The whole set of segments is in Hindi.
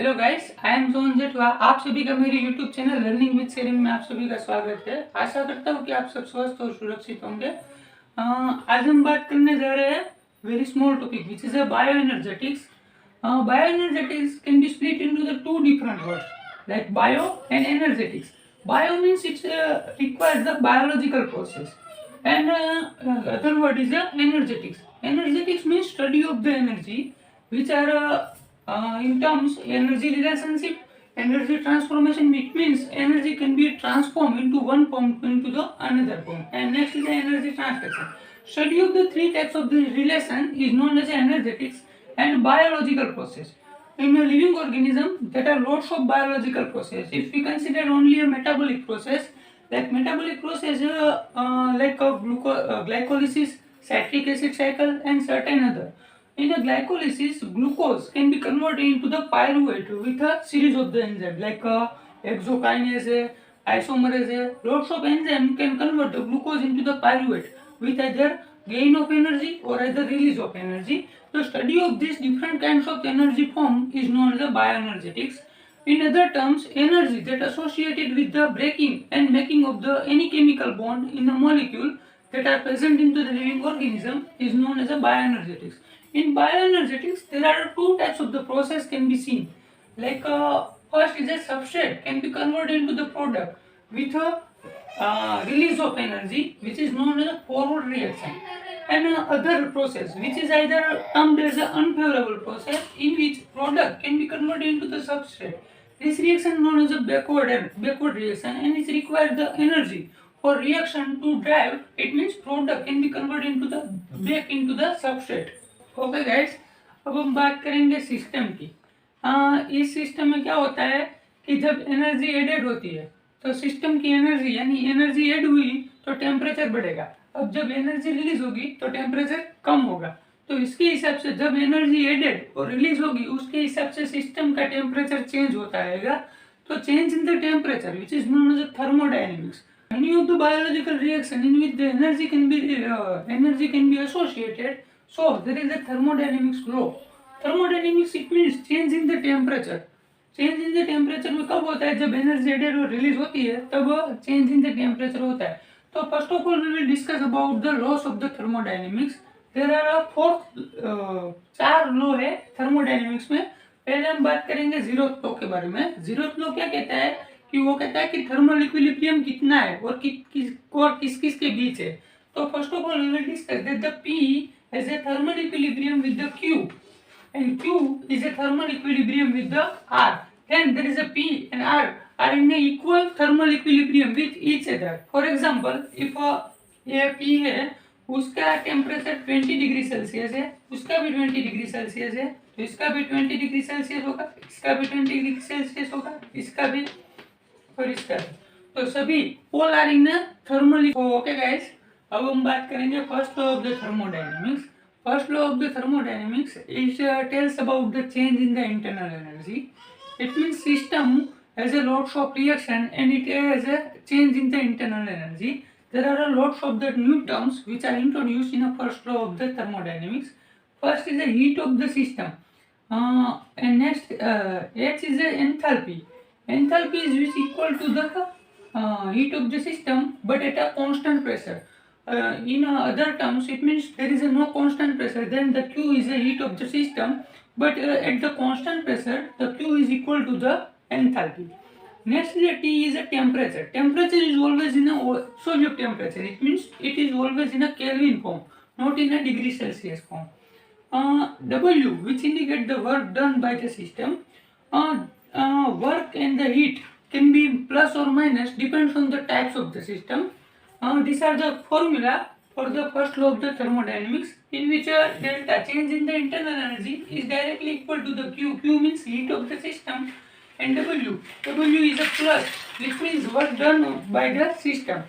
Hello guys, I am Sohan Jethwa. आप सभी का मेरे YouTube channel learning with sharing में आप सभी का स्वागत है। आशा करता हूँ कि आप सब स्वस्थ और सुरक्षित होंगे। आज हम बात करने जा रहे हैं very small topic which is a bio energetics. Bio energetics can be split into the two different words like bio and energetics. Bio means it requires the biological process, and other word is the energetics. Energetics means study of the energy, which are in terms energy relationship, energy transformation. It means energy can be transformed into one form into the another form. And next is the energy transfer. Study of the three types of the relation is known as energetics and biological process. In a living organism, there are lots of biological process. If we consider only a metabolic process, like metabolic process like glycolysis, citric acid cycle, and certain other. In a glycolysis, glucose can be converted into the pyruvate with a series of the enzymes like hexokinase, isomerase. Lots of enzymes can convert the glucose into the pyruvate with either gain of energy or either release of energy. The study of these different kinds of energy form is known as the bioenergetics. In other terms, energy that associated with the breaking and making of the any chemical bond in a molecule that are present into the living organism is known as a bioenergetics. In bioenergetics, there are two types of the process can be seen. Like first is a substrate can be converted into the product with a release of energy, which is known as a forward reaction. And other process, which is either termed as an unfavorable process, in which product can be converted into the substrate. This reaction is known as a backward reaction, and it requires the energy for reaction to drive. It means product can be converted into the back into the substrate. Okay guys, अब हम बात करेंगे सिस्टम की। इस सिस्टम में क्या होता है कि जब एनर्जी एडेड होती है तो सिस्टम की एनर्जी यानी एनर्जी ऐड हुई तो टेम्परेचर बढ़ेगा। अब जब एनर्जी रिलीज होगी तो टेम्परेचर कम होगा। तो इसके हिसाब से जब एनर्जी एडेड और रिलीज होगी उसके हिसाब से सिस्टम का टेम्परेचर चेंज होता रहेगा। तो change in the temperature which is known as thermodynamics. Any of the biological reaction in which the energy can be associated. So there is a thermodynamics law. Thermodynamics it means change in the temperature. Change in the temperature में कब होता है? जब एनर्जी एडेड और रिलीज होती है तब चेंज इन द टेम्परेचर होता है. तो first of all we will discuss about the laws of the thermodynamics. There are चार लॉ है थर्मोडायनेमिक्स में. पहले हम बात करेंगे जीरोथ लॉ के बारे में. जीरोथ लॉ क्या कहता है कि वो कहता है कि थर्मल इक्विलिब्रियम कितना है और किस किस के बीच है. तो first of all we will discuss that the P has a thermal equilibrium with the Q and Q is a thermal equilibrium with the R. Then there is a P and R are in a equal thermal equilibrium with each other. For example, if ये P है उसका टेम्परेचर 20 डिग्री सेल्सियस है, उसका भी 20 डिग्री सेल्सियस है, तो इसका भी 20 डिग्री सेल्सियस होगा, इसका भी 20 डिग्री सेल्सियस होगा, इसका भी और इसका भी. तो सभी pole are in thermal. Okay guys, अब हम बात करेंगे first law of the thermodynamics. First law of the thermodynamics is tells about the change in the internal energy. It means system has a lots of reaction and it has a change in the internal energy. There are a lots of the new terms which are introduced in the first law of the thermodynamics. First is the heat of the system, and next H is the enthalpy. Enthalpy is which equal to the heat of the system but at a constant pressure. In other terms, it means there is a no constant pressure. Then the Q is the heat of the system, but at the constant pressure, the Q is equal to the enthalpy. Next is the T is a temperature. Temperature is always in a absolute temperature. It means it is always in a Kelvin form, not in a degree Celsius form. W, which indicate the work done by the system. Work and the heat can be plus or minus depends on the types of the system. These are the formula for the first law of the thermodynamics, in which delta change in the internal energy is directly equal to the Q. Q means heat of the system, and W is a plus, which means work done by the system.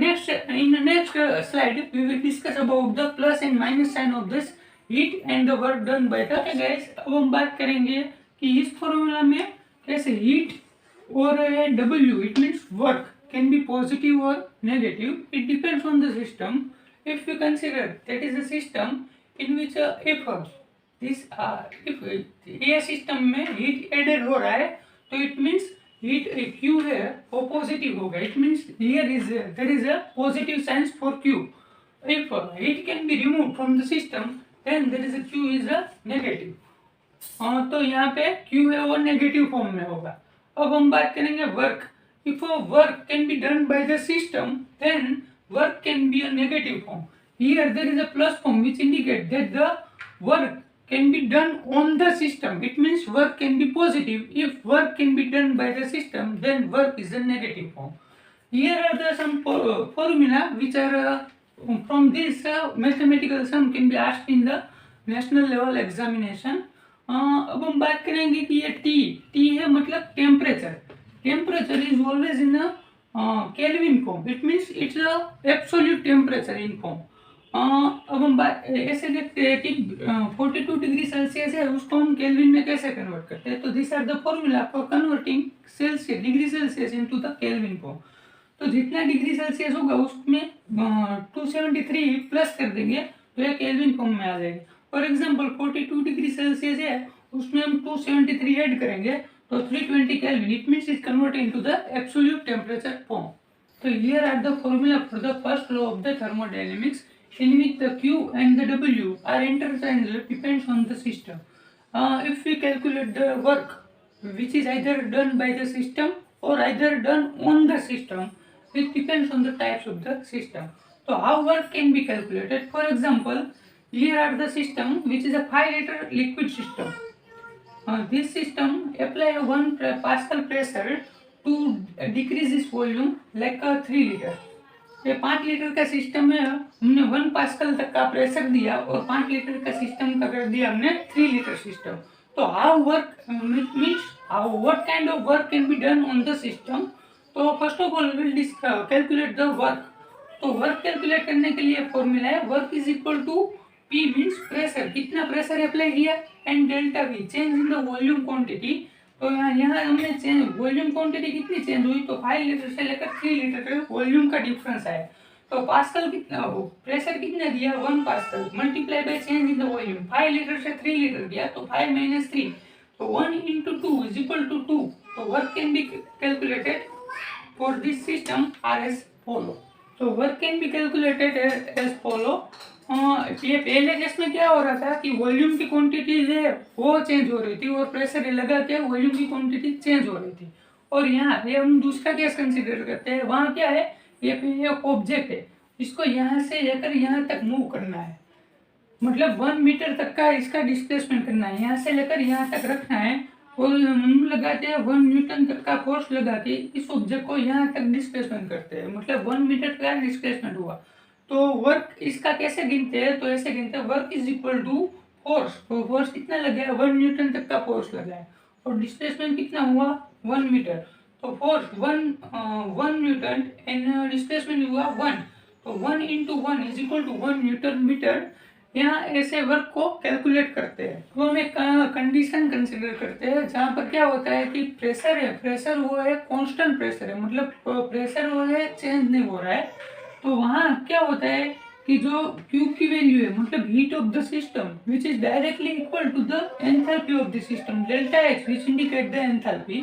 Next, in the next slide, we will discuss about the plus and minus sign of this heat and the work done by the. Okay guys, अब हम बात करेंगे कि इस फॉर्मूला में कैसे हीट और W it means work can be positive or negative. It depends on the system. If you consider that is a system in which if this if ये सिस्टम में हीट एडेड हो रहा है तो इट मीन्स हीट क्यू है वो पॉजिटिव होगा. It means there is a positive science for Q. If heat can be removed from the system, then there is a Q is a negative. तो यहाँ पे Q है वो नेगेटिव फॉर्म में होगा. अब हम बात करेंगे work. If a work can be done by the system, then work can be a negative form. Here there is a plus form which indicates that the work can be done on the system. It means work can be positive. If work can be done by the system, then work is a negative form. Here are the some formula which are from this mathematical sum can be asked in the national level examination. अब हम बात करेंगे कि ये T है मतलब temperature. Temperature is always in kelvin form. It means it's a absolute temperature in form. अब हम बात ऐसे देखते हैं कि 42 डिग्री सेल्सियस है उसको हम केल्विन में कैसे कन्वर्ट करते हैं. तो this are the formula for converting Celsius degree Celsius into the Kelvin form. तो जितना डिग्री सेल्सियस होगा उसमें 273 प्लस कर देंगे तो ये केल्विन फॉर्म में आ जाएगा. फॉर एग्जांपल 42 डिग्री सेल्सियस है उसमें हम 273 ऐड करेंगे तो 320 kelvin. It means it convert into the absolute temperature form. तो here are the formula for the first law of the thermodynamics in which the Q and the W are interchangeable depends on the system. If we calculate the work which is either done by the system or either done on the system, it depends on the types of the system. So how work can be calculated? For example, here are the system which is a 5-liter liquid system. This system apply a 1 Pascal pressure to decrease its volume like a 3 liter. ये 5 लीटर का सिस्टम है. हमने 1 पास्कल तक का प्रेशर दिया और 5 लीटर का सिस्टम का कर दिया हमने 3 लीटर सिस्टम. तो how work means how what kind of work can be done on the system. तो first of all will calculate the work. तो वर्क कैलकुलेट करने के लिए फॉर्मूला है work is equal to P means pressure, कितना प्रेशर अप्लाई किया, and delta V change in the volume quantity. तो यहाँ हमने चेंज वॉल्यूम क्वांटिटी कितनी चेंज हुई तो 5 लीटर से लेकर 3 लीटर तक वॉल्यूम का डिफरेंस आया. तो पास्कल कितना प्रेशर कितना दिया 1 pascal multiply by change in the volume. 5 litre से 3 लीटर दिया तो 5 माइनस 3 तो 1 into 2 is equal to 2. तो work can be calculated for this system are as follow. तो work can be calculated as follow. ये पहले केस में क्या हो रहा था कि वॉल्यूम की क्वांटिटी है वो चेंज हो रही थी और प्रेशर लगा के वॉल्यूम की क्वांटिटी चेंज हो रही थी. और यहाँ ये हम दूसरा केस कंसीडर करते हैं. वहाँ क्या है ये ऑब्जेक्ट है इसको यहाँ से लेकर यहाँ तक मूव करना है. मतलब 1 मीटर तक का इसका डिस्प्लेसमेंट करना है. यहाँ से लेकर यहाँ तक रखना है और हम लगाते हैं 1 न्यूटन तक का फोर्स लगा के इस ऑब्जेक्ट को यहाँ तक डिस्प्लेसमेंट करते हैं. मतलब 1 मीटर का डिस्प्लेसमेंट हुआ. तो वर्क इसका कैसे गिनते हैं तो ऐसे गिनते हैं work is equal to force. तो फोर्स कितना लगा है 1 न्यूटन तक का फोर्स लगा है और डिस्प्लेसमेंट कितना हुआ 1 मीटर. तो फोर्स 1 न्यूटन एंड डिस्प्लेसमेंट हुआ 1. तो 1 into 1 is equal to 1 newton metre. यहाँ ऐसे वर्क को कैलकुलेट करते हैं. तो हम एक कंडीशन कंसिडर करते हैं जहाँ पर क्या होता है कि प्रेशर है, प्रेशर वो है कांस्टेंट प्रेशर है, मतलब प्रेशर वो है चेंज नहीं हो रहा है. तो वहाँ क्या होता है कि जो Q की वैल्यू है मतलब heat of the system which is directly equal to the enthalpy of the system delta H which indicate the enthalpy.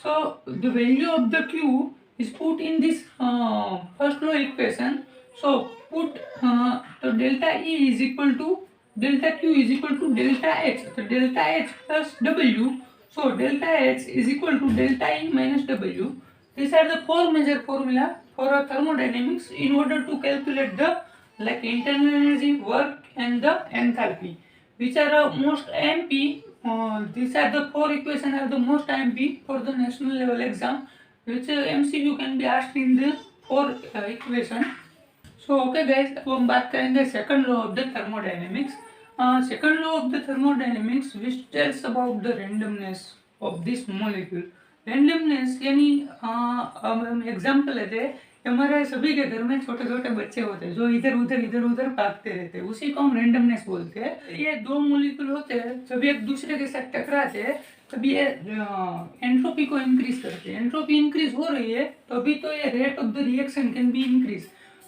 So the value of the Q is put in this first law equation. So put so delta E is equal to delta Q is equal to delta H. So delta H plus W. So delta H is equal to delta E minus W. These are the 4 major formula for a thermodynamics in order to calculate the like internal energy, work and the enthalpy, which are most IMP. These are the 4 equations are the most IMP for the national level exam, which MCQ can be asked in the 4 equation. So okay guys, अब हम बात करेंगे second law of the thermodynamics. Second law of the thermodynamics which tells about the randomness of this molecule. Randomness यानी हम एग्जाम्पल लेते हैं कि हमारे सभी के घर में छोटे छोटे बच्चे होते हैं जो इधर उधर भागते रहते हैं. उसी को हम रैंडमनेस बोलते हैं. ये 2 मॉलिक्यूल होते हैं जब एक दूसरे के साथ टकराते हैं तभी ये एंट्रोपी को इंक्रीज करते हैं. एंट्रोपी इंक्रीज हो रही है तभी तो ये rate of the reaction can be increase.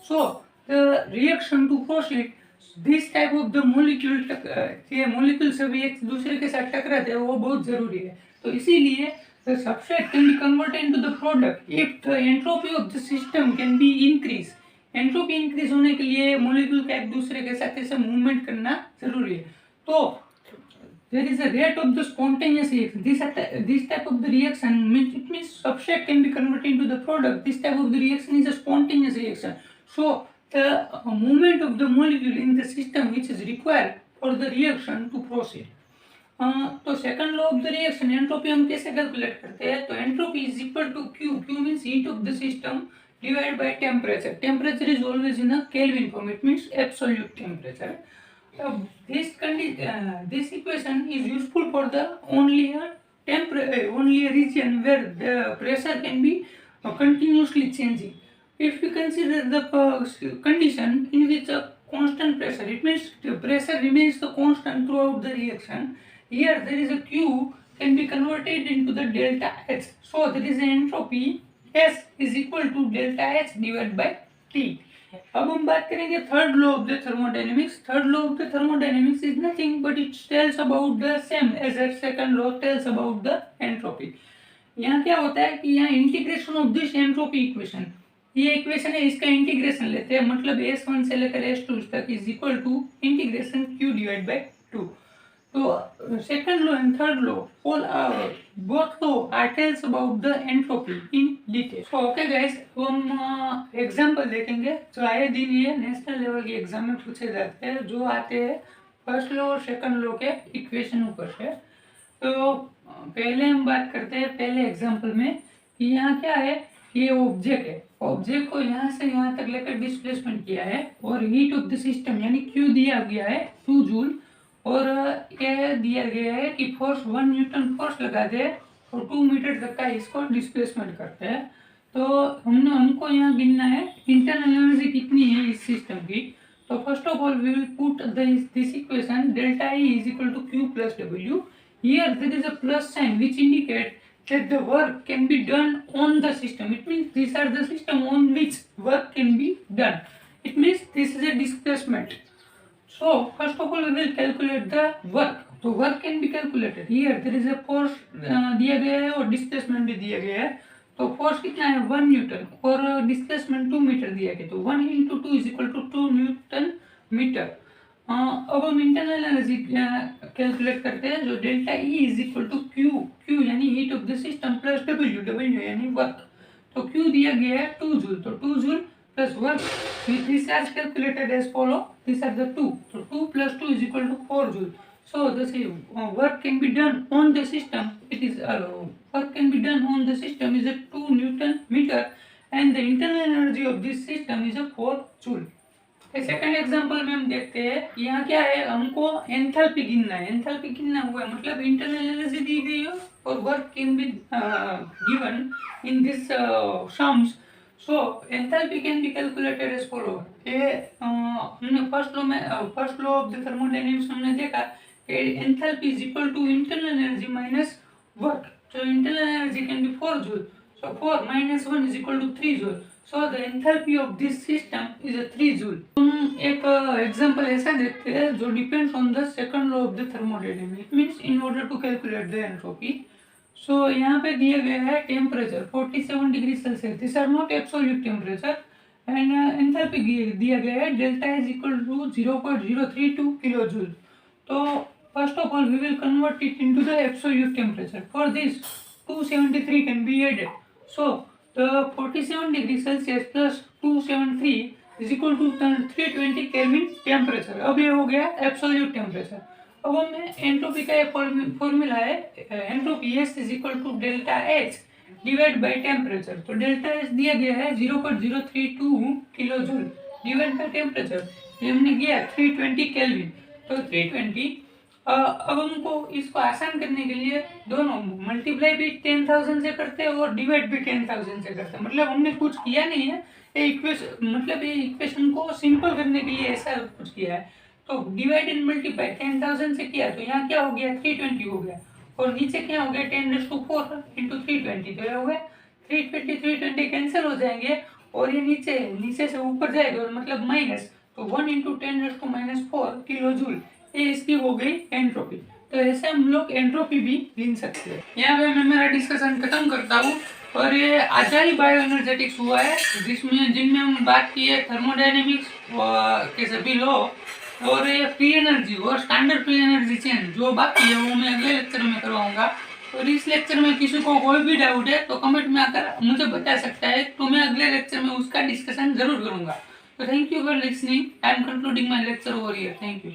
So the reaction to proceed this type of the molecule, ये मोलिक्यूल सभी एक दूसरे के साथ टकराते हैं, वो बहुत जरूरी है। तो इसीलिए the substrate can be converted into the product if the entropy of the system can be increase। Entropy increase होने के लिए मोलिक्यूल का एक दूसरे के साथ ऐसे मूवमेंट करना जरूरी है। तो there is a rate of the spontaneous reaction, this type of the reaction means, it means substrate can be converted into the product, this type of the reaction is a spontaneous reaction, so the movement of the molecule in the system which is required for the reaction to proceed। तो second law of the reaction, entropy हम कैसे कैलकुलेट करते हैं? तो entropy is equal to Q, Q means heat of the system divide by temperature, temperature is always in a Kelvin form, it means absolute temperature. This equation is useful for the only a region where the pressure can be continuously changing। If we consider the condition in which a constant pressure, it means the pressure remains the constant throughout the reaction, here there is a Q can be converted into the delta H, so there is an entropy S is equal to delta H divided by T। अब हम बात करेंगे third law of the thermodynamics. Third law of the thermodynamics is nothing but it tells about the same as the second law tells about the entropy. यहाँ क्या होता है कि यहाँ integration of this entropy equation, ये इक्वेशन है, इसका इंटीग्रेशन लेते हैं, मतलब S1 से लेकर S2 तक is equal to integration Q divide by 2। तो second law and third law all both law are tells about the entropy in detail. So okay guys, हम एग्जांपल देखेंगे जो आए दिन ये नेशनल लेवल के एग्जाम में पूछे जाते हैं, जो आते हैं फर्स्ट लॉ और सेकंड लॉ के इक्वेशन ऊपर से। तो पहले हम बात करते हैं पहले एग्जांपल में कि यहाँ क्या है, ये ऑब्जेक्ट है, ऑब्जेक्ट को यहाँ से यहाँ तक लेकर डिस्प्लेसमेंट किया है और हीट ऑफ द सिस्टम यानी Q दिया गया है 2 जूल, और ये दिया गया है कि फोर्स 1 न्यूटन फोर्स लगा दे और 2 मीटर तक का इसको डिस्प्लेसमेंट करते हैं। तो हमको यहाँ गिनना है इंटरनल एनर्जी कितनी है इस सिस्टम की। तो first of all we will put this equation delta E is equal to Q plus W। Here there is a plus sign which indicate that the work can be done on the system, it means these are the system on which work can be done, it means this is a displacement। so first of all we will calculate the work। तो work can be calculated, here there is a force दिया गया है और displacement भी दिया गया है। तो force कितना है 1 न्यूटन और displacement 2 मीटर दिया गया, तो 1 into 2 is equal to 2 newton metre. अब हम इंटरनल एनर्जी कैलकुलेट करते हैं, जो delta E is equal to Q यानी heat of the system plus W यानी वर्क। तो Q दिया गया है 2 जूल, तो 2 joule plus work, this are calculated as follow, this are the 2, तो 2 plus 2 is equal to 4 joule. So this work can be done on the system, it is work can be done on the system is a 2 newton metre and the internal energy of this system is a 4 joule. Second example में हम देखते हैं, यहाँ क्या है, हमको एंथैल्पी गिनना है। एंथैल्पी गिनना हुआ है मतलब इंटरनल एनर्जी दी गई है और work can be given in this sums. So enthalpy can be calculated as follow. ये हमने first law of the thermodynamics हमने देखा enthalpy is equal to internal energy minus work. So internal energy can be 4 joule, so 4 minus 1 is equal to 3 joule। So the enthalpy of this system is a 3 joule। हम एक एग्जांपल ऐसा देखते हैं जो depends on the second law of the thermodynamics, means in order to calculate the entropy. So यहाँ पे दिया गया है temperature 47 degree Celsius, this are not absolute temperature, and enthalpy दिया गया है delta is equal to 0.032 kilo joule. तो first of all we will convert it into the absolute temperature. For this 273 can be added, so the 47 degree Celsius plus 273 is equal to 320 Kelvin temperature। अब ये हो गया एब्सोल्यूट टेम्परेचर। अब हमें एंट्रोपी का एक फॉर्मूला है, entropy S is equal to delta H divide by temperature. तो डेल्टा H दिया गया है 0.032 kilo joule divide by temperature, ये हमने किया 320 केल्विन। तो 320 अब हमको इसको आसान करने के लिए दोनों मल्टीप्लाई भी 10,000 से करते हैं और डिवाइड भी 10,000 से करते हैं, मतलब हमने कुछ किया नहीं है, ये इक्वेशन को सिंपल करने के लिए ऐसा कुछ किया है। तो डिवाइड एंड मल्टीप्लाई 10,000 से किया, तो यहाँ क्या हो गया 320 हो गया, और नीचे क्या हो गया 10⁻⁴ इंटू 320, तो ये हो गया 320 कैंसिल हो जाएंगे और ये नीचे से ऊपर जाएगा और मतलब माइनस, तो 1 × 10⁻⁴ किलो जूल, ये इसकी हो गई एंट्रोपी। तो ऐसे हम लोग एंट्रोपी भी गिन सकते हैं। यहाँ पे मैं मेरा डिस्कशन खत्म करता हूँ। और ये आजाई बायो एनर्जेटिक्स हुआ है, जिनमें हम बात की है थर्मोडायनेमिक्स के सभी लॉ, और ये फ्री एनर्जी और स्टैंडर्ड फ्री एनर्जी चेन जो बाकी है वो मैं अगले लेक्चर में करवाऊंगा। और इस लेक्चर में किसी को कोई भी डाउट है तो कमेंट में आकर मुझे बता सकता है, तो मैं अगले लेक्चर में उसका डिस्कशन जरूर करूंगा। तो thank you for listening. I am concluding my lecture over here. Thank you.